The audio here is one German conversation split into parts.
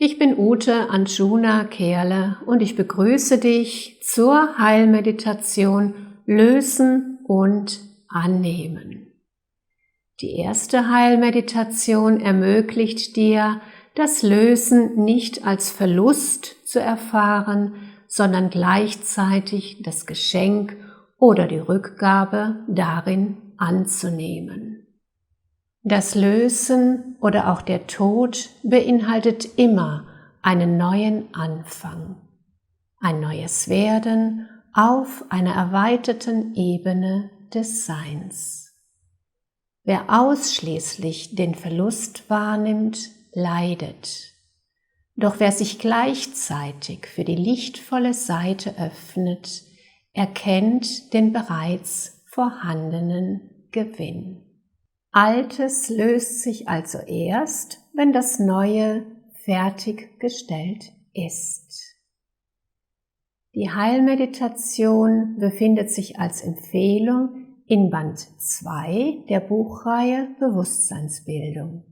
Ich bin Ute Anjuna Kehrle und ich begrüße dich zur Heilmeditation Lösen und Annehmen. Die erste Heilmeditation ermöglicht dir, das Lösen nicht als Verlust zu erfahren, sondern gleichzeitig das Geschenk oder die Rückgabe darin anzunehmen. Das Lösen oder auch der Tod beinhaltet immer einen neuen Anfang, ein neues Werden auf einer erweiterten Ebene des Seins. Wer ausschließlich den Verlust wahrnimmt, leidet. Doch wer sich gleichzeitig für die lichtvolle Seite öffnet, erkennt den bereits vorhandenen Gewinn. Altes löst sich also erst, wenn das Neue fertiggestellt ist. Die Heilmeditation befindet sich als Empfehlung in Band 2 der Buchreihe Bewusstseinsbildung.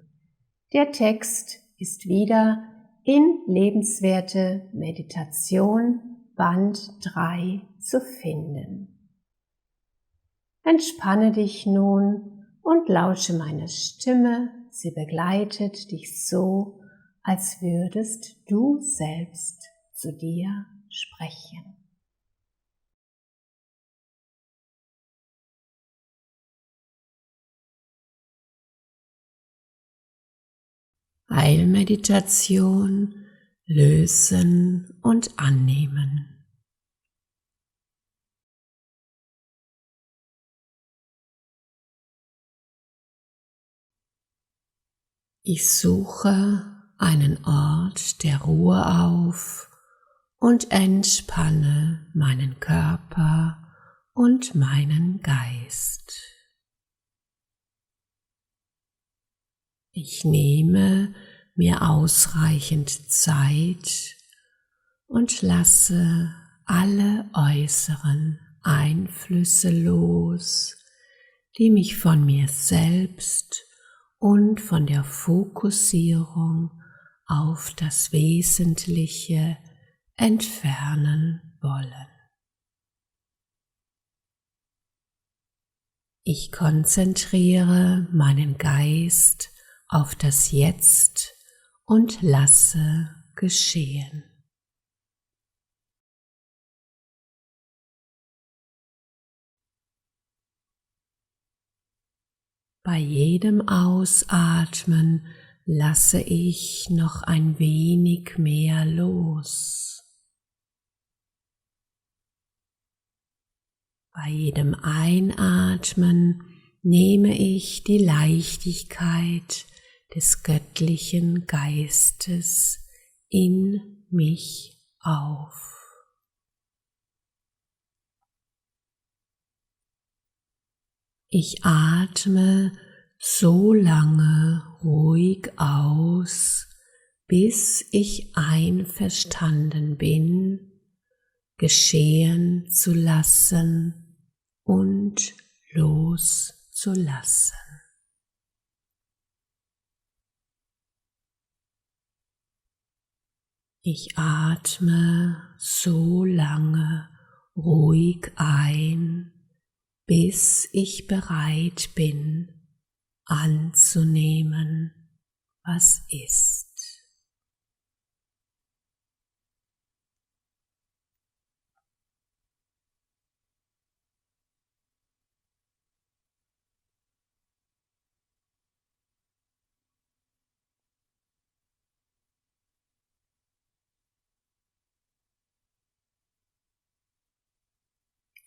Der Text ist wieder in Lebenswerte Meditation Band 3 zu finden. Entspanne dich nun und lausche meiner Stimme, sie begleitet dich so, als würdest du selbst zu dir sprechen. Heilmeditation, Lösen und Annehmen. Ich suche einen Ort der Ruhe auf und entspanne meinen Körper und meinen Geist. Ich nehme mir ausreichend Zeit und lasse alle äußeren Einflüsse los, die mich von mir selbst und von der Fokussierung auf das Wesentliche entfernen wollen. Ich konzentriere meinen Geist auf das Jetzt und lasse geschehen. Bei jedem Ausatmen lasse ich noch ein wenig mehr los. Bei jedem Einatmen nehme ich die Leichtigkeit des göttlichen Geistes in mich auf. Ich atme so lange ruhig aus, bis ich einverstanden bin, geschehen zu lassen und loszulassen. Ich atme so lange ruhig ein, bis ich bereit bin, anzunehmen, was ist.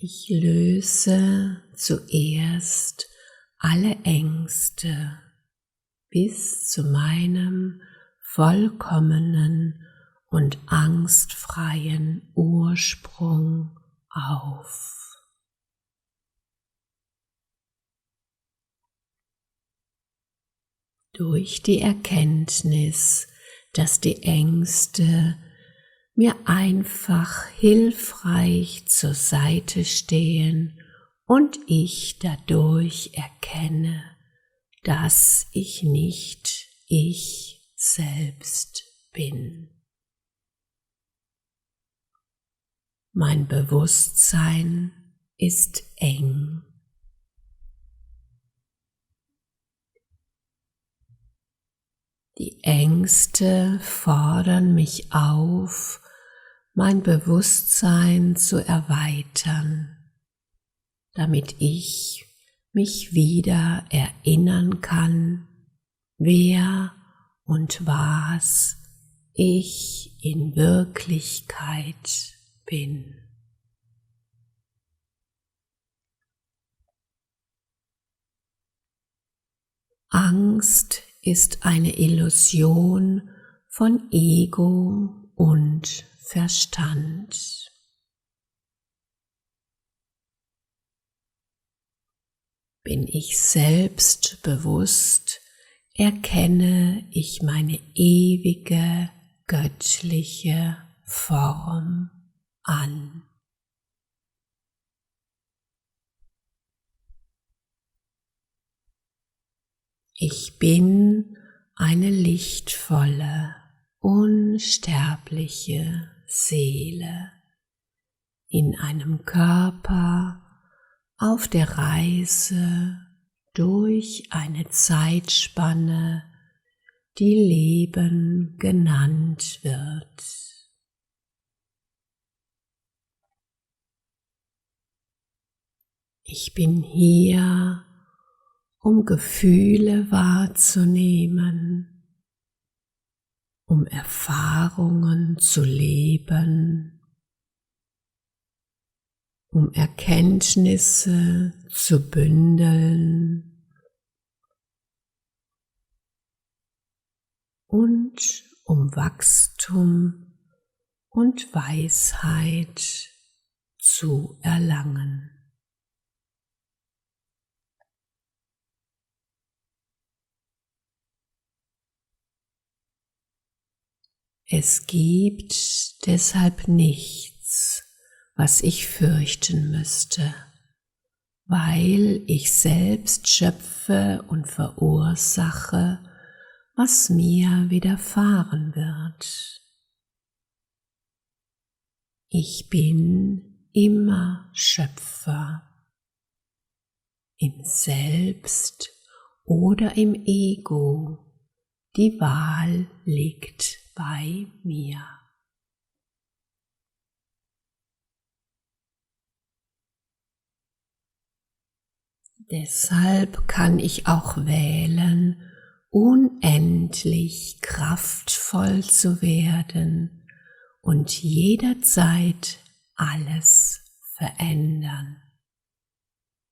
Ich löse zuerst alle Ängste bis zu meinem vollkommenen und angstfreien Ursprung auf. Durch die Erkenntnis, dass die Ängste mir einfach hilfreich zur Seite stehen und ich dadurch erkenne, dass ich nicht ich selbst bin. Mein Bewusstsein ist eng. Die Ängste fordern mich auf, mein Bewusstsein zu erweitern, damit ich mich wieder erinnern kann, wer und was ich in Wirklichkeit bin. Angst ist eine Illusion von Ego und Verstand. Bin ich selbstbewusst, erkenne ich meine ewige göttliche Form an. Ich bin eine lichtvolle, unsterbliche Seele in einem Körper auf der Reise durch eine Zeitspanne, die Leben genannt wird. Ich bin hier, um Gefühle wahrzunehmen, um Erfahrungen zu leben, um Erkenntnisse zu bündeln und um Wachstum und Weisheit zu erlangen. Es gibt deshalb nichts, was ich fürchten müsste, weil ich selbst schöpfe und verursache, was mir widerfahren wird. Ich bin immer Schöpfer, im Selbst oder im Ego. Die Wahl liegt bei mir. Deshalb kann ich auch wählen, unendlich kraftvoll zu werden und jederzeit alles verändern,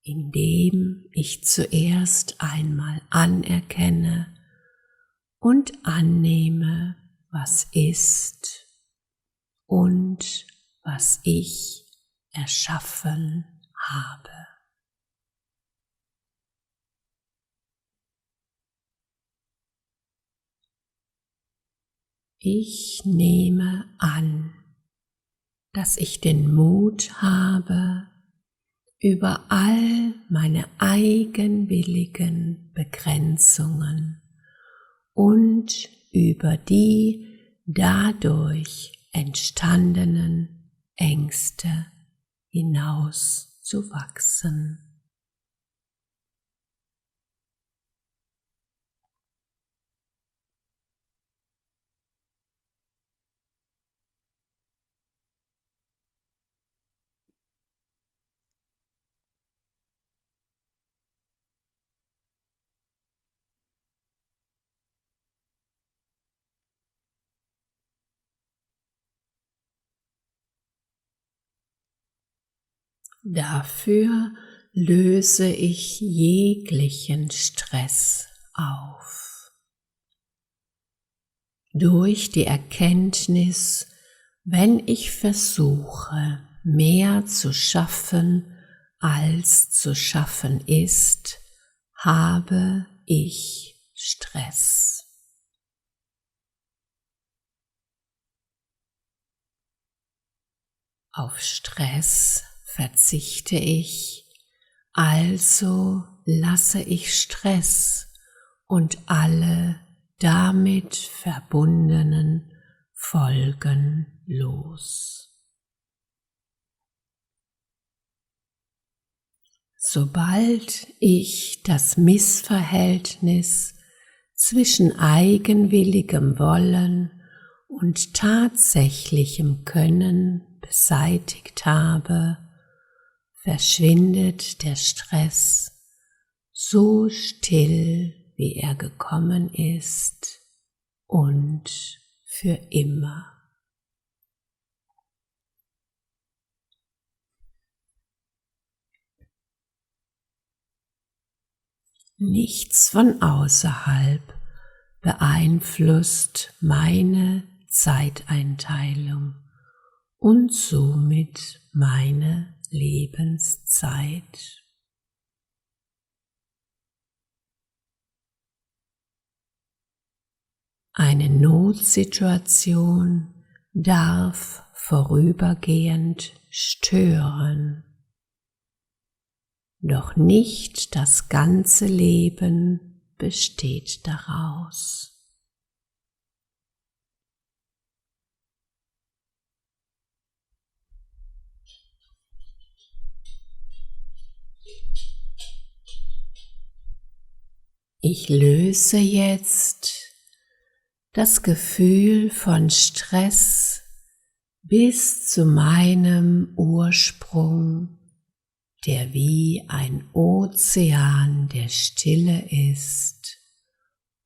indem ich zuerst einmal anerkenne und annehme, was ist und was ich erschaffen habe. Ich nehme an, dass ich den Mut habe, über all meine eigenwilligen Begrenzungen und über die dadurch entstandenen Ängste hinaus zu wachsen. Dafür löse ich jeglichen Stress auf. Durch die Erkenntnis, wenn ich versuche, mehr zu schaffen, als zu schaffen ist, habe ich Stress. Auf Stress verzichte ich, also lasse ich Stress und alle damit verbundenen folgenlos. Sobald ich das Missverhältnis zwischen eigenwilligem Wollen und tatsächlichem Können beseitigt habe, verschwindet der Stress so still, wie er gekommen ist und für immer. Nichts von außerhalb beeinflusst meine Zeiteinteilung und somit meine Lebenszeit. Eine Notsituation darf vorübergehend stören, doch nicht das ganze Leben besteht daraus. Ich löse jetzt das Gefühl von Stress bis zu meinem Ursprung, der wie ein Ozean der Stille ist,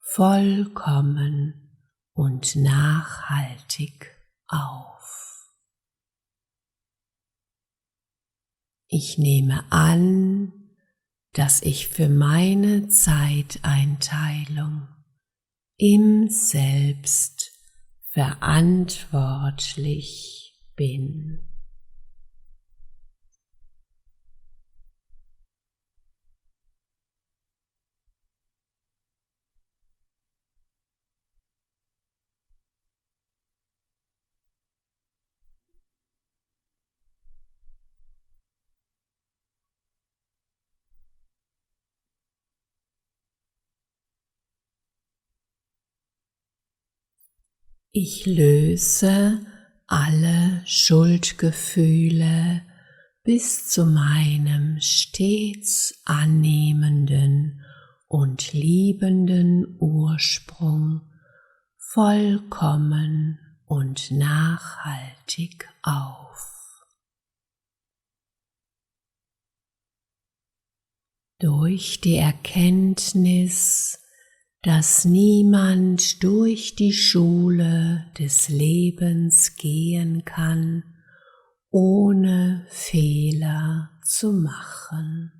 vollkommen und nachhaltig auf. Ich nehme an, dass ich für meine Zeiteinteilung im Selbst verantwortlich bin. Ich löse alle Schuldgefühle bis zu meinem stets annehmenden und liebenden Ursprung vollkommen und nachhaltig auf. Durch die Erkenntnis, dass niemand durch die Schule des Lebens gehen kann, ohne Fehler zu machen.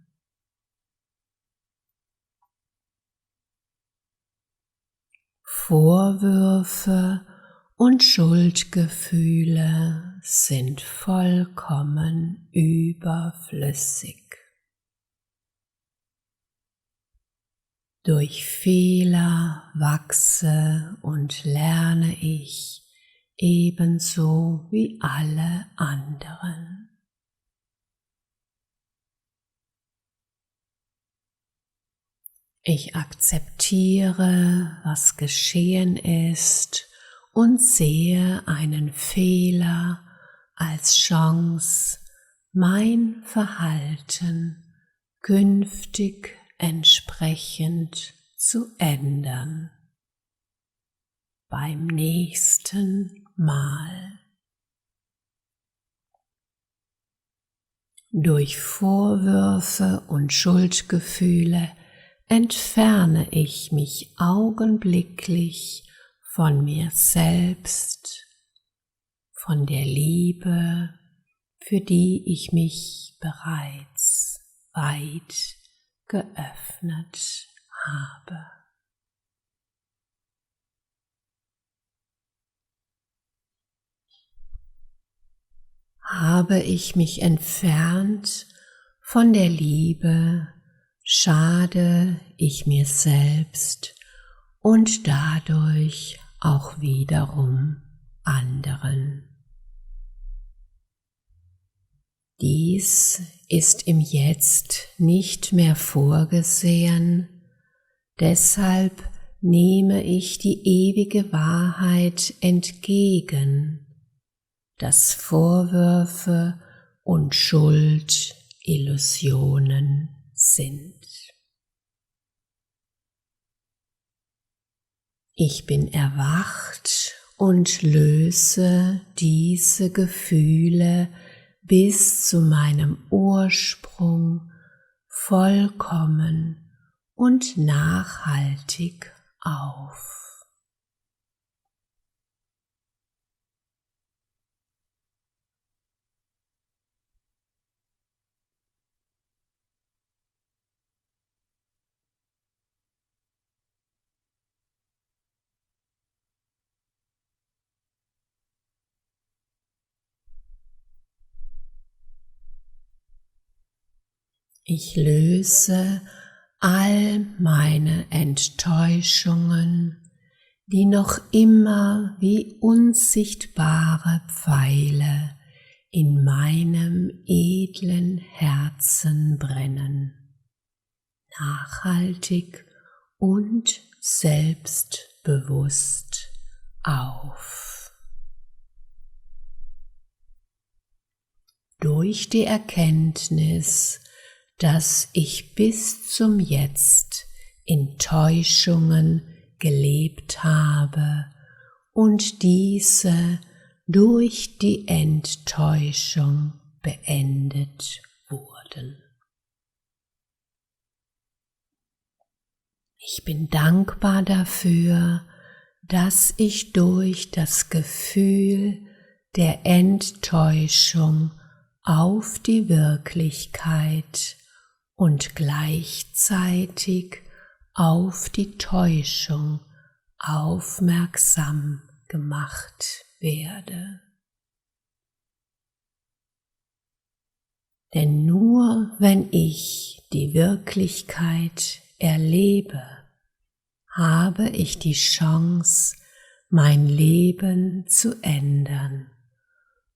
Vorwürfe und Schuldgefühle sind vollkommen überflüssig. Durch Fehler wachse und lerne ich ebenso wie alle anderen. Ich akzeptiere, was geschehen ist und sehe einen Fehler als Chance, mein Verhalten künftig entsprechend zu ändern. Beim nächsten Mal. Durch Vorwürfe und Schuldgefühle entferne ich mich augenblicklich von mir selbst, von der Liebe, für die ich mich bereits weit geöffnet habe. Habe ich mich entfernt von der Liebe, schade ich mir selbst und dadurch auch wiederum anderen. Dies ist im Jetzt nicht mehr vorgesehen, deshalb nehme ich die ewige Wahrheit entgegen, dass Vorwürfe und Schuld Illusionen sind. Ich bin erwacht und löse diese Gefühle bis zu meinem Ursprung vollkommen und nachhaltig auf. Ich löse all meine Enttäuschungen, die noch immer wie unsichtbare Pfeile in meinem edlen Herzen brennen, nachhaltig und selbstbewusst auf. Durch die Erkenntnis, dass ich bis zum Jetzt in Täuschungen gelebt habe und diese durch die Enttäuschung beendet wurden. Ich bin dankbar dafür, dass ich durch das Gefühl der Enttäuschung auf die Wirklichkeit und gleichzeitig auf die Täuschung aufmerksam gemacht werde. Denn nur wenn ich die Wirklichkeit erlebe, habe ich die Chance, mein Leben zu ändern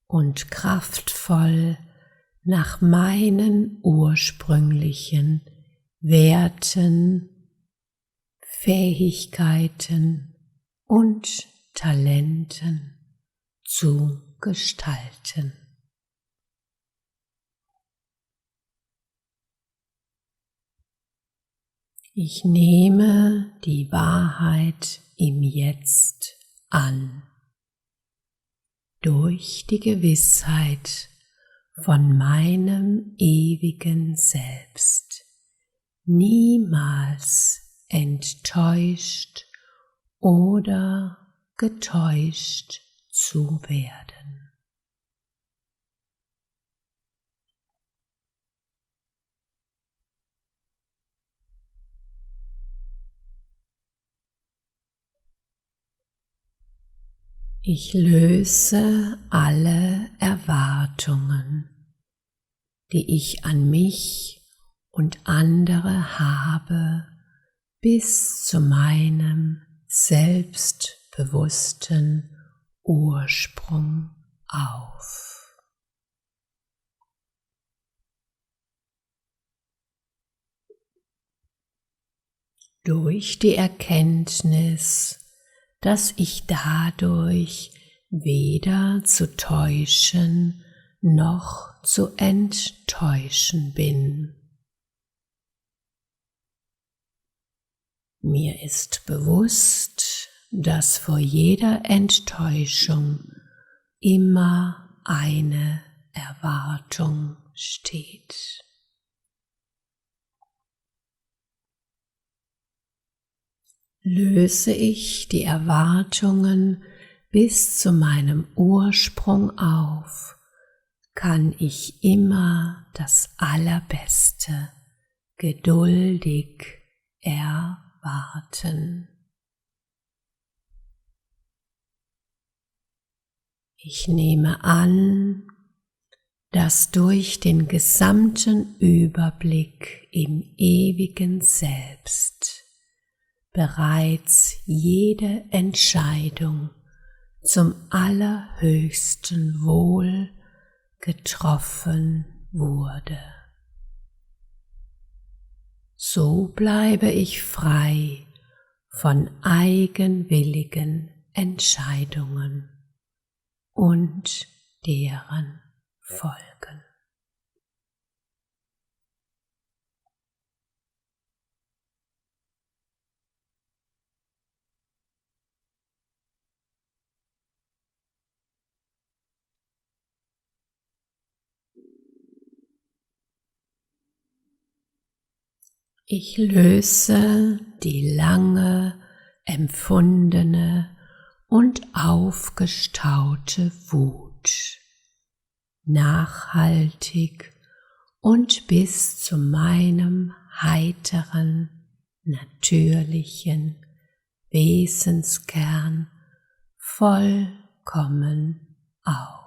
und kraftvoll nach meinen ursprünglichen Werten, Fähigkeiten und Talenten zu gestalten. Ich nehme die Wahrheit im Jetzt an, durch die Gewissheit von meinem ewigen Selbst, niemals enttäuscht oder getäuscht zu werden. Ich löse alle Erwartungen, die ich an mich und andere habe, bis zu meinem selbstbewussten Ursprung auf. Durch die Erkenntnis, dass ich dadurch weder zu täuschen noch zu enttäuschen bin. Mir ist bewusst, dass vor jeder Enttäuschung immer eine Erwartung steht. Löse ich die Erwartungen bis zu meinem Ursprung auf, kann ich immer das Allerbeste geduldig erwarten. Ich nehme an, dass durch den gesamten Überblick im ewigen Selbst bereits jede Entscheidung zum allerhöchsten Wohl getroffen wurde. So bleibe ich frei von eigenwilligen Entscheidungen und deren Folgen. Ich löse die lange empfundene und aufgestaute Wut nachhaltig und bis zu meinem heiteren, natürlichen Wesenskern vollkommen auf.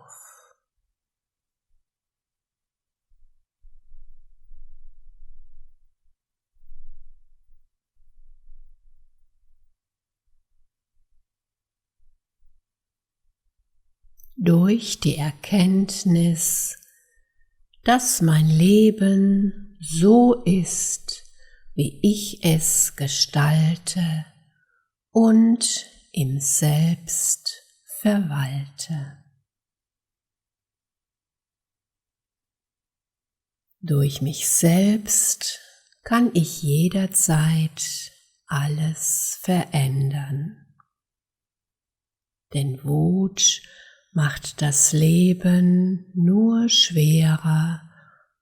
Durch die Erkenntnis, dass mein Leben so ist, wie ich es gestalte und im Selbst verwalte. Durch mich selbst kann ich jederzeit alles verändern, denn Wut macht das Leben nur schwerer,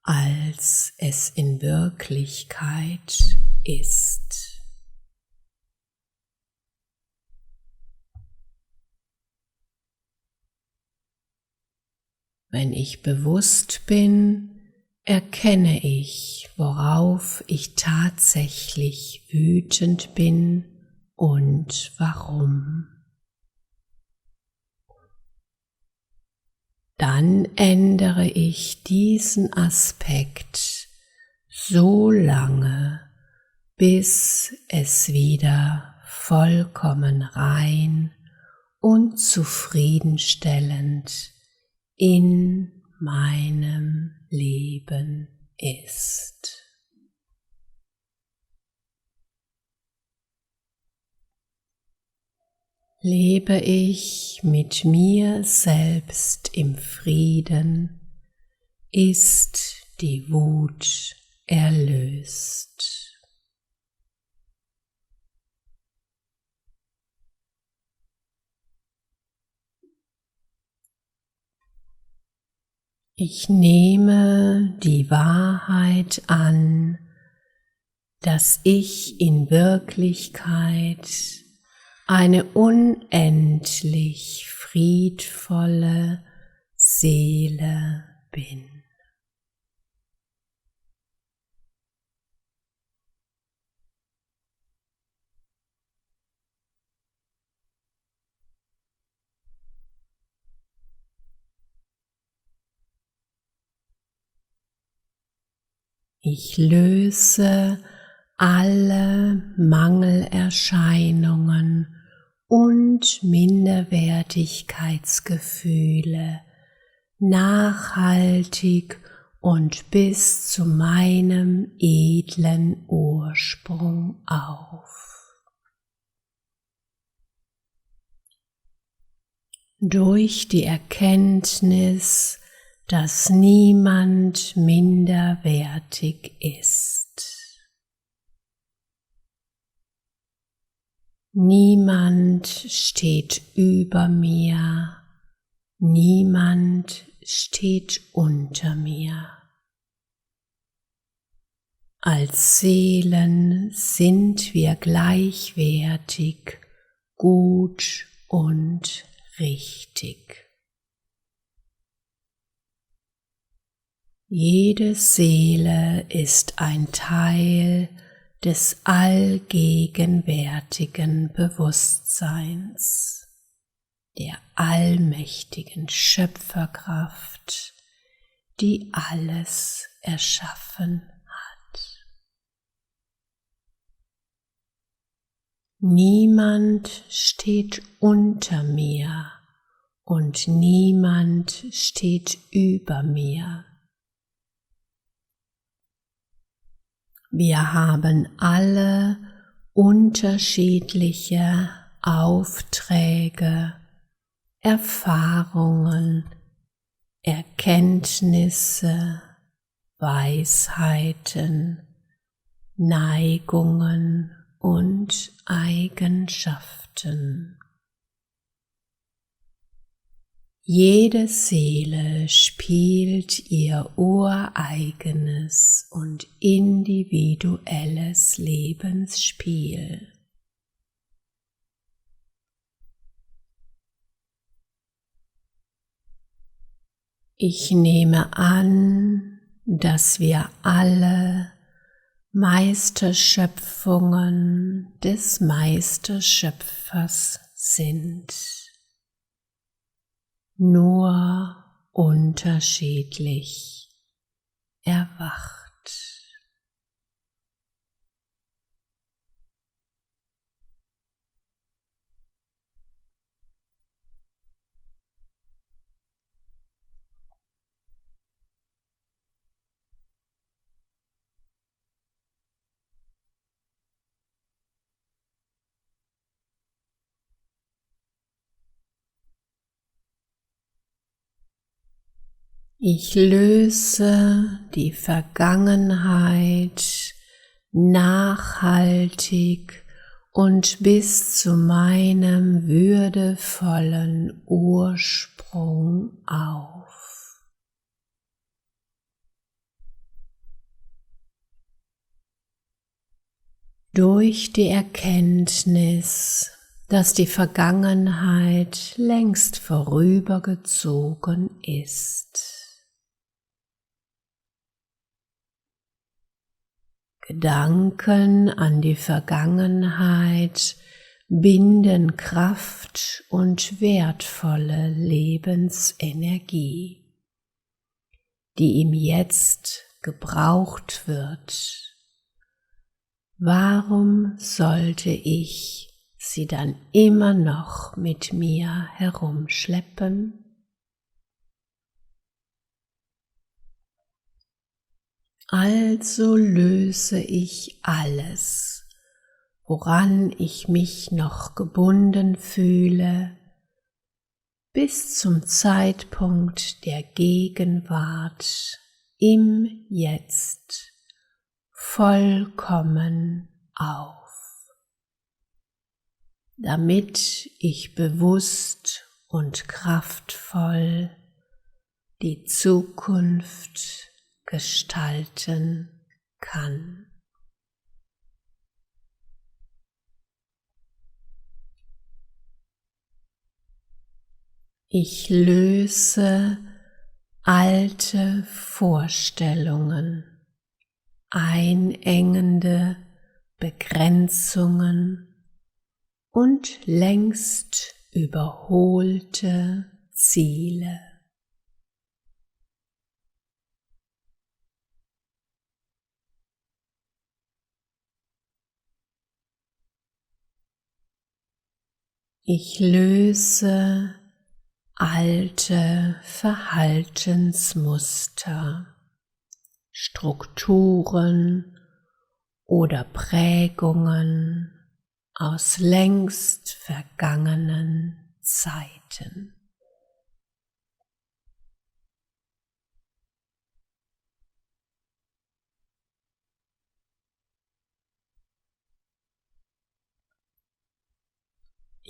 als es in Wirklichkeit ist. Wenn ich bewusst bin, erkenne ich, worauf ich tatsächlich wütend bin und warum. Dann ändere ich diesen Aspekt so lange, bis es wieder vollkommen rein und zufriedenstellend in meinem Leben ist. Lebe ich mit mir selbst im Frieden, ist die Wut erlöst. Ich nehme die Wahrheit an, dass ich in Wirklichkeit eine unendlich friedvolle Seele bin. Ich löse alle Mangelerscheinungen und Minderwertigkeitsgefühle nachhaltig und bis zu meinem edlen Ursprung auf. Durch die Erkenntnis, dass niemand minderwertig ist. Niemand steht über mir, niemand steht unter mir. Als Seelen sind wir gleichwertig, gut und richtig. Jede Seele ist ein Teil des allgegenwärtigen Bewusstseins, der allmächtigen Schöpferkraft, die alles erschaffen hat. Niemand steht unter mir und niemand steht über mir. Wir haben alle unterschiedliche Aufträge, Erfahrungen, Erkenntnisse, Weisheiten, Neigungen und Eigenschaften. Jede Seele spielt ihr ureigenes und individuelles Lebensspiel. Ich nehme an, dass wir alle Meisterschöpfungen des Meisterschöpfers sind, nur unterschiedlich erwacht. Ich löse die Vergangenheit nachhaltig und bis zu meinem würdevollen Ursprung auf. Durch die Erkenntnis, dass die Vergangenheit längst vorübergezogen ist. Gedanken an die Vergangenheit binden Kraft und wertvolle Lebensenergie, die im Jetzt gebraucht wird. Warum sollte ich sie dann immer noch mit mir herumschleppen? Also löse ich alles, woran ich mich noch gebunden fühle, bis zum Zeitpunkt der Gegenwart im Jetzt vollkommen auf, damit ich bewusst und kraftvoll die Zukunft gestalten kann. Ich löse alte Vorstellungen, einengende Begrenzungen und längst überholte Ziele. Ich löse alte Verhaltensmuster, Strukturen oder Prägungen aus längst vergangenen Zeiten.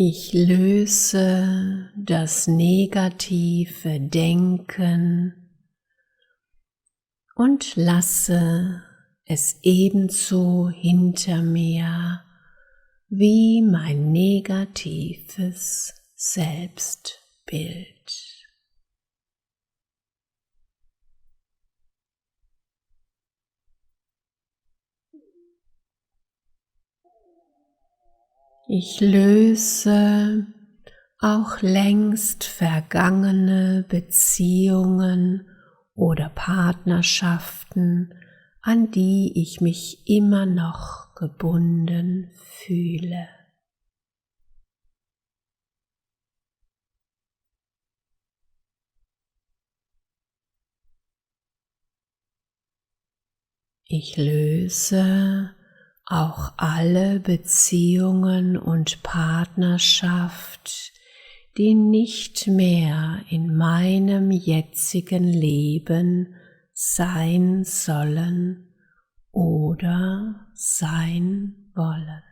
Ich löse das negative Denken und lasse es ebenso hinter mir wie mein negatives Selbstbild. Ich löse auch längst vergangene Beziehungen oder Partnerschaften, an die ich mich immer noch gebunden fühle. Ich löse auch alle Beziehungen und Partnerschaft, die nicht mehr in meinem jetzigen Leben sein sollen oder sein wollen.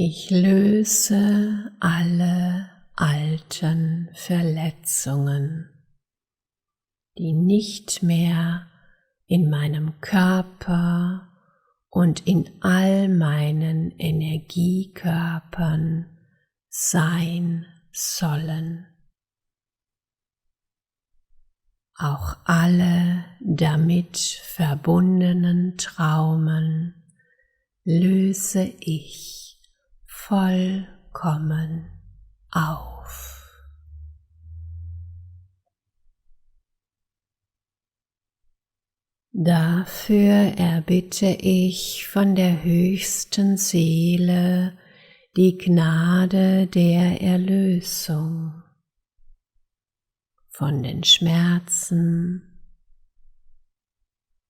Ich löse alle alten Verletzungen, die nicht mehr in meinem Körper und in all meinen Energiekörpern sein sollen. Auch alle damit verbundenen Traumen löse ich vollkommen auf. Dafür erbitte ich von der höchsten Seele die Gnade der Erlösung von den Schmerzen,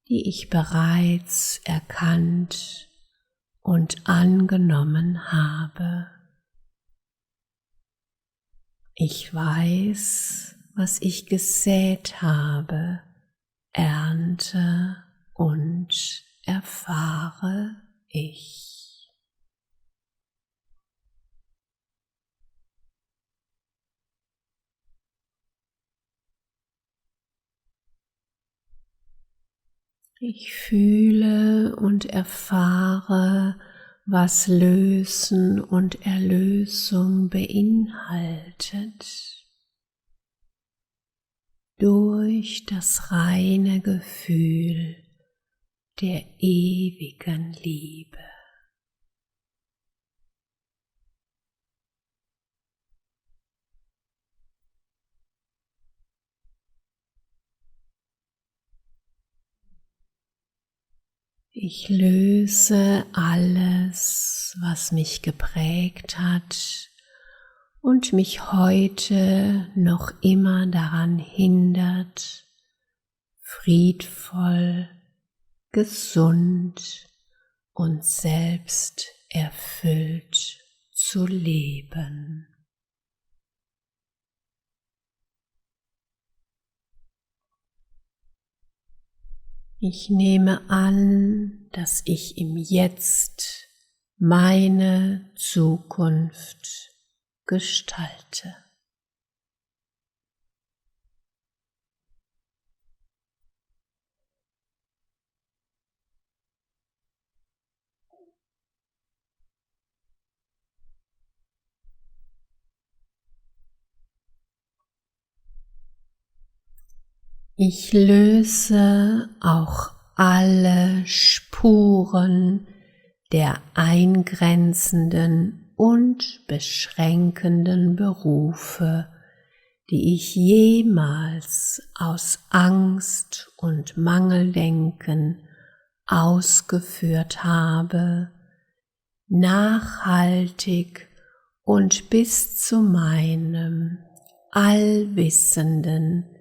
die ich bereits erkannt und angenommen habe. Ich weiß, was ich gesät habe, ernte und erfahre ich. Ich fühle und erfahre, was Lösen und Erlösung beinhaltet, durch das reine Gefühl der ewigen Liebe. Ich löse alles, was mich geprägt hat und mich heute noch immer daran hindert, friedvoll, gesund und selbst erfüllt zu leben. Ich nehme an, dass ich im Jetzt meine Zukunft gestalte. Ich löse auch alle Spuren der eingrenzenden und beschränkenden Berufe, die ich jemals aus Angst und Mangeldenken ausgeführt habe, nachhaltig und bis zu meinem allwissenden,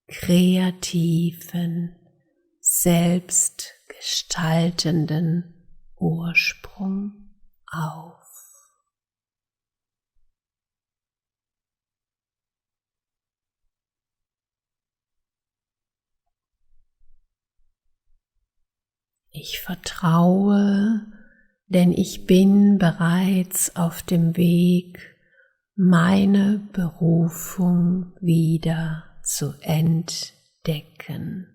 kreativen, selbstgestaltenden Ursprung auf. Ich vertraue, denn ich bin bereits auf dem Weg, meine Berufung wieder zu entdecken.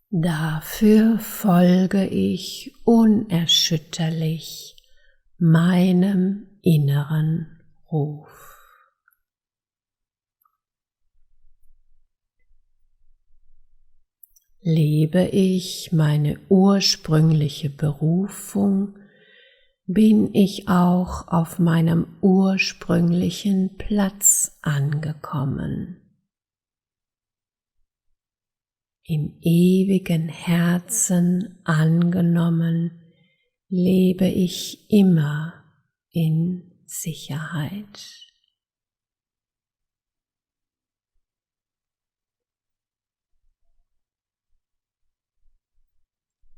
Dafür folge ich unerschütterlich meinem inneren Ruf. Lebe ich meine ursprüngliche Berufung, bin ich auch auf meinem ursprünglichen Platz angekommen. im ewigen Herzen angenommen, lebe ich immer in Sicherheit.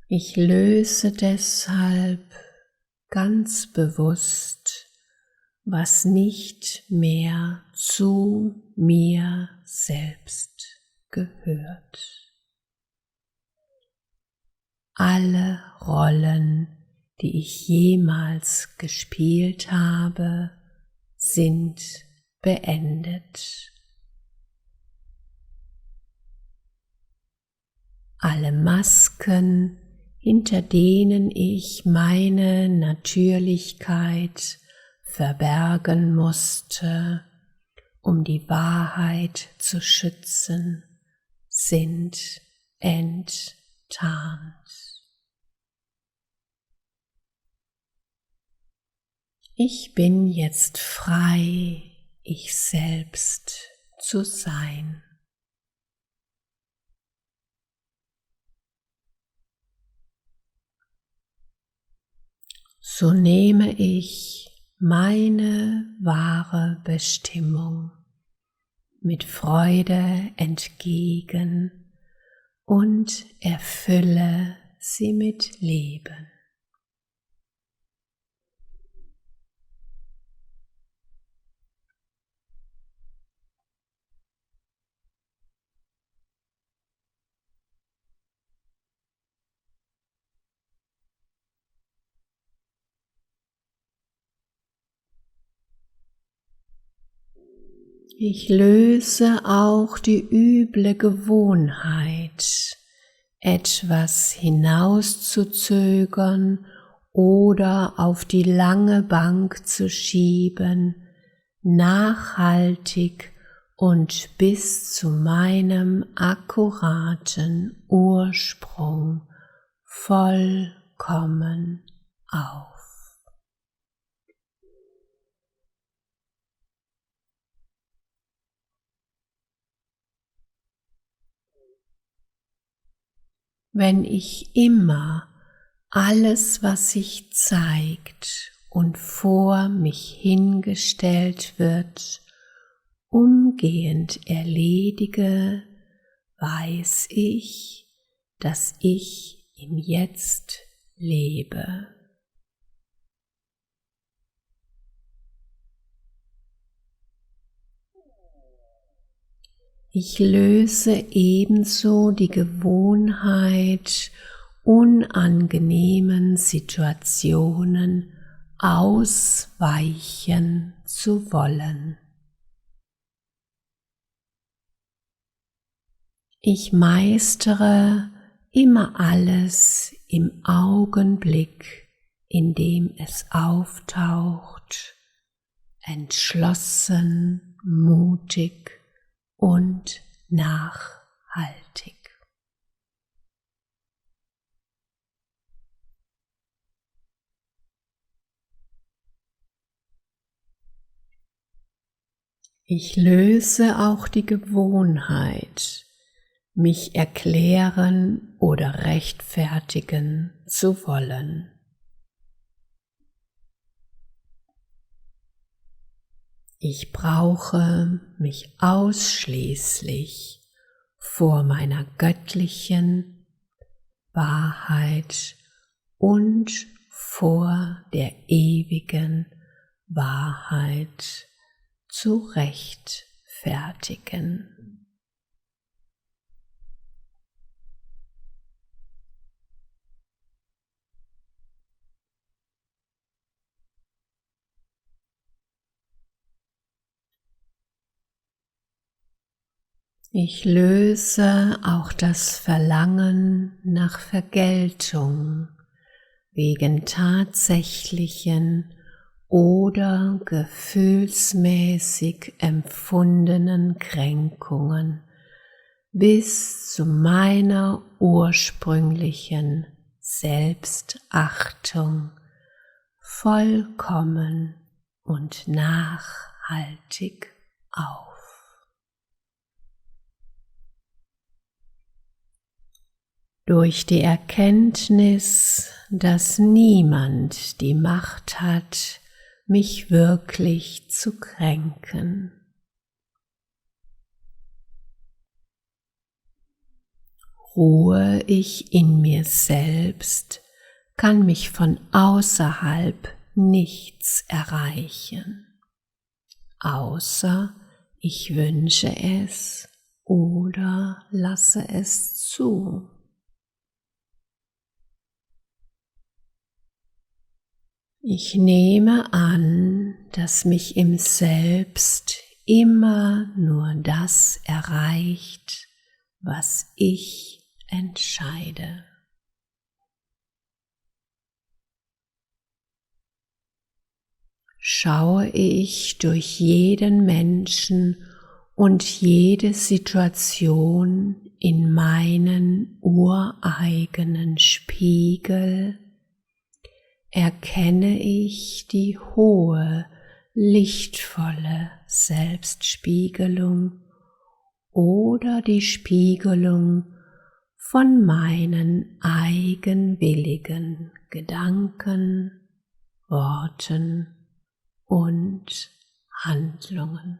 Ich löse deshalb ganz bewusst, was nicht mehr zu mir selbst gehört. Alle Rollen, die ich jemals gespielt habe, sind beendet. Alle Masken, hinter denen ich meine Natürlichkeit verbergen musste, um die Wahrheit zu schützen, sind enttarnt. Ich bin jetzt frei, ich selbst zu sein. So nehme ich meine wahre Bestimmung mit Freude entgegen und erfülle sie mit Leben. Ich löse auch die üble Gewohnheit, etwas hinauszuzögern oder auf die lange Bank zu schieben, nachhaltig und bis zu meinem akkuraten Ursprung vollkommen auf. Wenn ich immer alles, was sich zeigt und vor mich hingestellt wird, umgehend erledige, weiß ich, dass ich im Jetzt lebe. Ich löse ebenso die Gewohnheit, unangenehmen Situationen ausweichen zu wollen. Ich meistere immer alles im Augenblick, in dem es auftaucht, entschlossen, mutig und nachhaltig. Ich löse auch die Gewohnheit, mich erklären oder rechtfertigen zu wollen. Ich brauche mich ausschließlich vor meiner göttlichen Wahrheit und vor der ewigen Wahrheit zu rechtfertigen. Ich löse auch das Verlangen nach Vergeltung wegen tatsächlichen oder gefühlsmäßig empfundenen Kränkungen bis zu meiner ursprünglichen Selbstachtung vollkommen und nachhaltig auf. durch die Erkenntnis, dass niemand die Macht hat, mich wirklich zu kränken. Ruhe ich in mir selbst, kann mich von außerhalb nichts erreichen, außer ich wünsche es oder lasse es zu. Ich nehme an, dass mich im Selbst immer nur das erreicht, was ich entscheide. Schaue ich durch jeden Menschen und jede Situation in meinen ureigenen Spiegel, erkenne ich die hohe, lichtvolle Selbstspiegelung oder die Spiegelung von meinen eigenwilligen Gedanken, Worten und Handlungen.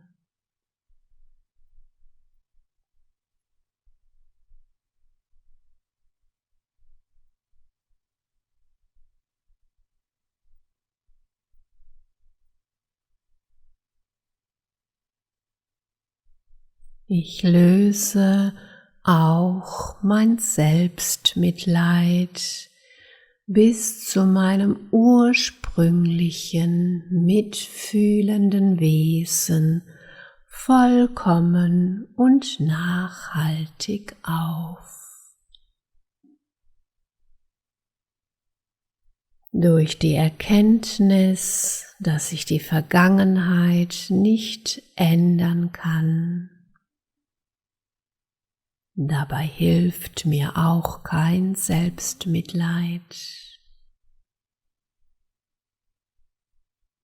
Ich löse auch mein Selbstmitleid bis zu meinem ursprünglichen, mitfühlenden Wesen vollkommen und nachhaltig auf. Durch die Erkenntnis, dass ich die Vergangenheit nicht ändern kann. Dabei hilft mir auch kein Selbstmitleid.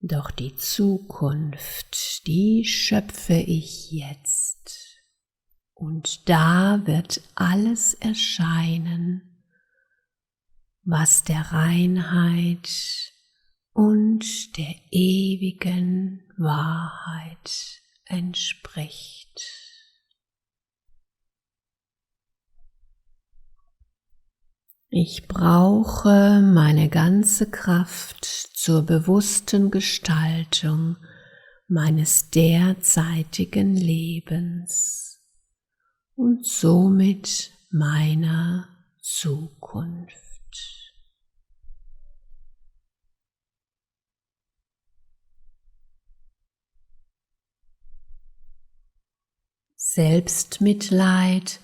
Doch die Zukunft, die schöpfe ich jetzt. Und da wird alles erscheinen, was der Reinheit und der ewigen Wahrheit entspricht. Ich brauche meine ganze Kraft zur bewussten Gestaltung meines derzeitigen Lebens und somit meiner Zukunft. Selbstmitleid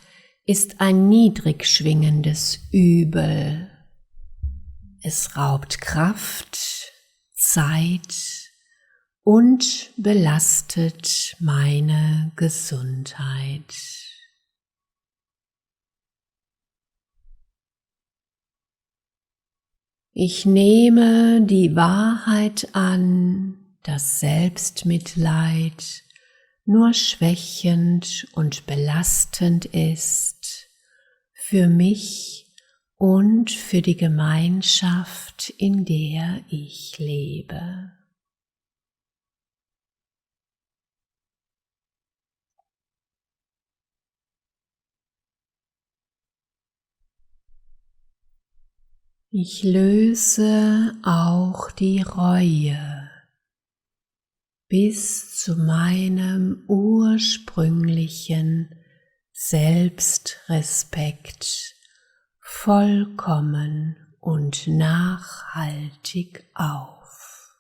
ist ein niedrig schwingendes Übel. Es raubt Kraft, Zeit und belastet meine Gesundheit. Ich nehme die Wahrheit an, dass Selbstmitleid nur schwächend und belastend ist für mich und für die Gemeinschaft, in der ich lebe. Ich löse auch die Reue bis zu meinem ursprünglichen Selbstrespekt vollkommen und nachhaltig auf.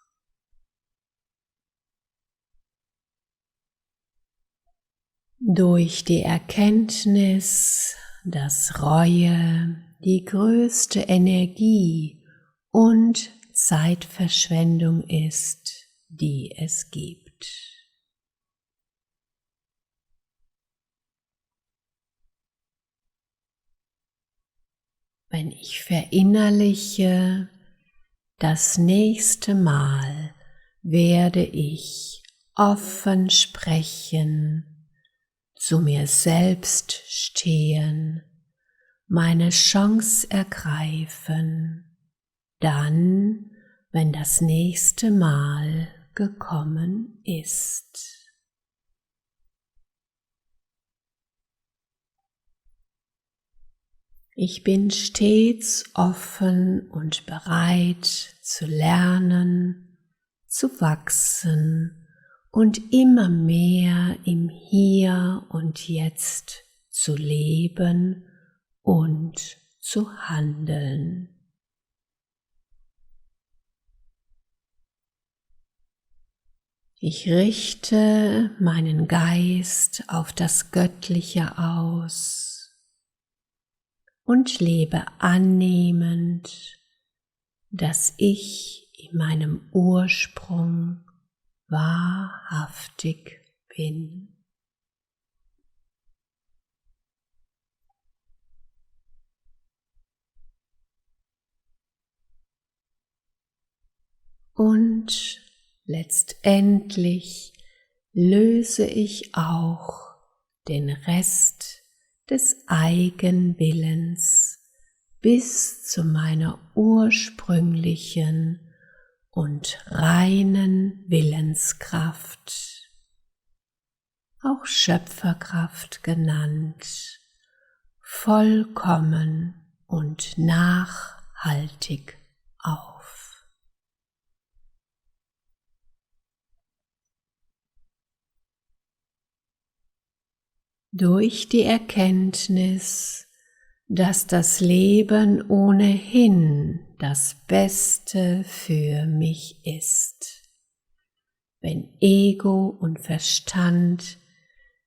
Durch die Erkenntnis, dass Reue die größte Energie und Zeitverschwendung ist, die es gibt. Wenn ich verinnerliche, das nächste Mal werde ich offen sprechen, zu mir selbst stehen, meine Chance ergreifen, dann, wenn das nächste Mal gekommen ist. Ich bin stets offen und bereit zu lernen, zu wachsen und immer mehr im Hier und Jetzt zu leben und zu handeln. Ich richte meinen Geist auf das Göttliche aus und lebe annehmend, dass ich in meinem Ursprung wahrhaftig bin. Und letztendlich löse ich auch den Rest des Eigenwillens bis zu meiner ursprünglichen und reinen Willenskraft, auch Schöpferkraft genannt, vollkommen und nachhaltig auf. Durch die Erkenntnis, dass das Leben ohnehin das Beste für mich ist, wenn Ego und Verstand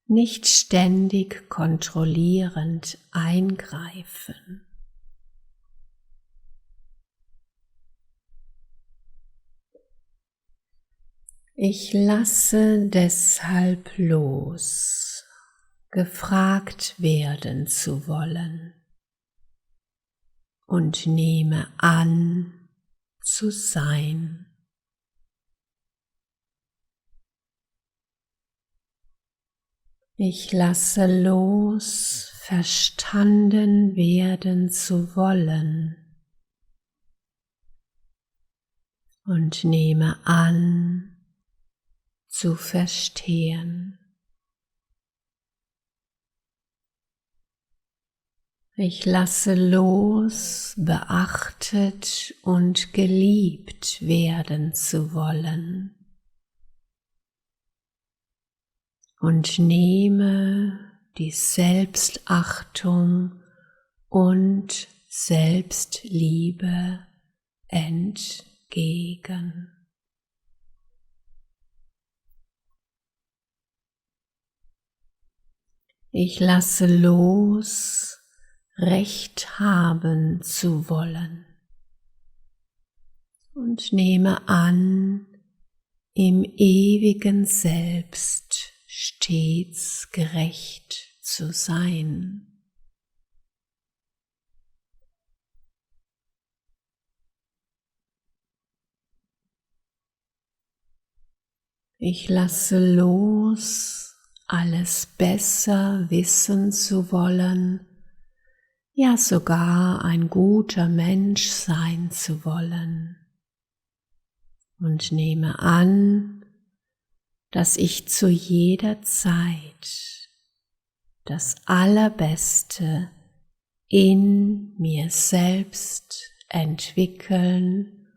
nicht ständig kontrollierend eingreifen. Ich lasse deshalb los, gefragt werden zu wollen, und nehme an, zu sein. Ich lasse los, verstanden werden zu wollen, und nehme an, zu verstehen. Ich lasse los, beachtet und geliebt werden zu wollen, und nehme die Selbstachtung und Selbstliebe entgegen. Ich lasse los, Recht haben zu wollen, und nehme an, im ewigen Selbst stets gerecht zu sein. Ich lasse los, alles besser wissen zu wollen, ja sogar ein guter Mensch sein zu wollen, und nehme an, dass ich zu jeder Zeit das Allerbeste in mir selbst entwickeln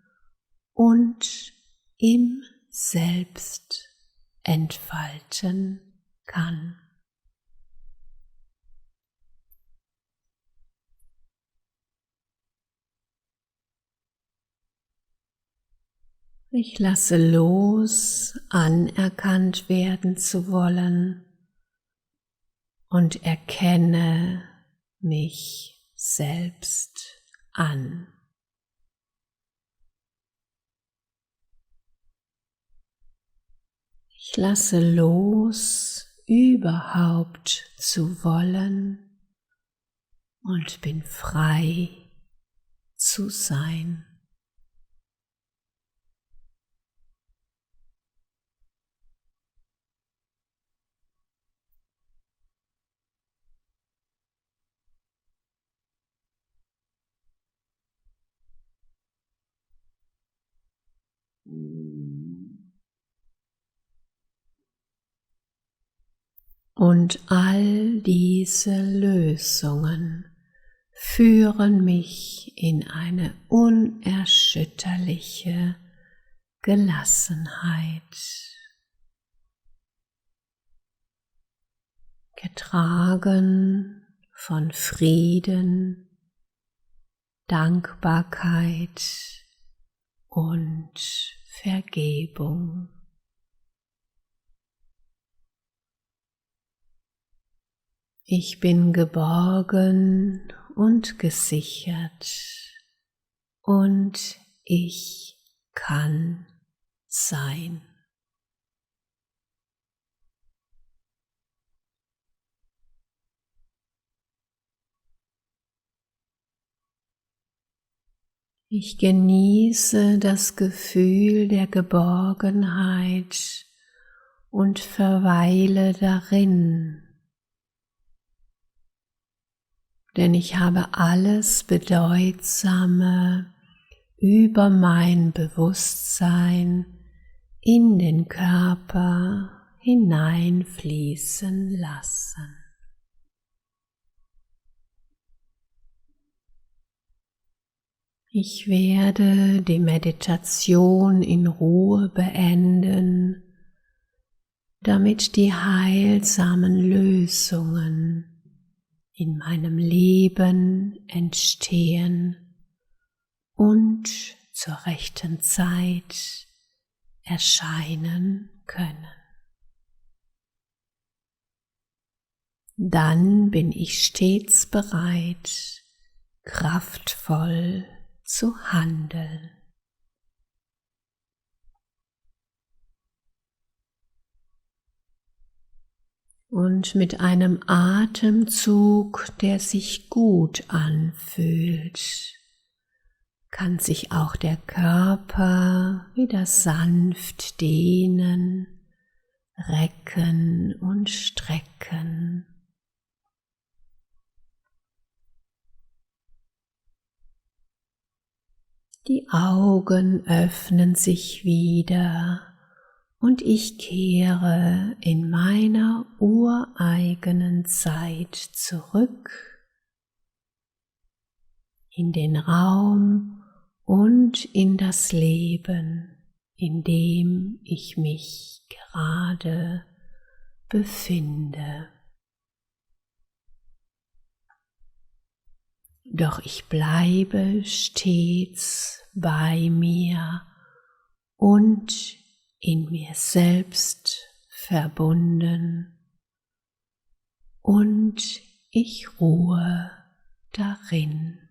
und im Selbst entfalten kann. Ich lasse los, anerkannt werden zu wollen, und erkenne mich selbst an. Ich lasse los, überhaupt zu wollen, und bin frei zu sein. Und all diese Lösungen führen mich in eine unerschütterliche Gelassenheit, getragen von Frieden, Dankbarkeit und Vergebung. Ich bin geborgen und gesichert und ich kann sein. Ich genieße das Gefühl der Geborgenheit und verweile darin, denn ich habe alles Bedeutsame über mein Bewusstsein in den Körper hineinfließen lassen. Ich werde die Meditation in Ruhe beenden, damit die heilsamen Lösungen in meinem Leben entstehen und zur rechten Zeit erscheinen können. Dann bin ich stets bereit, kraftvoll zu handeln. Und mit einem Atemzug, der sich gut anfühlt, kann sich auch der Körper wieder sanft dehnen, recken und strecken. Die Augen öffnen sich wieder und ich kehre in meiner ureigenen Zeit zurück in den Raum und in das Leben, in dem ich mich gerade befinde. Doch ich bleibe stets bei mir und in mir selbst verbunden und ich ruhe darin.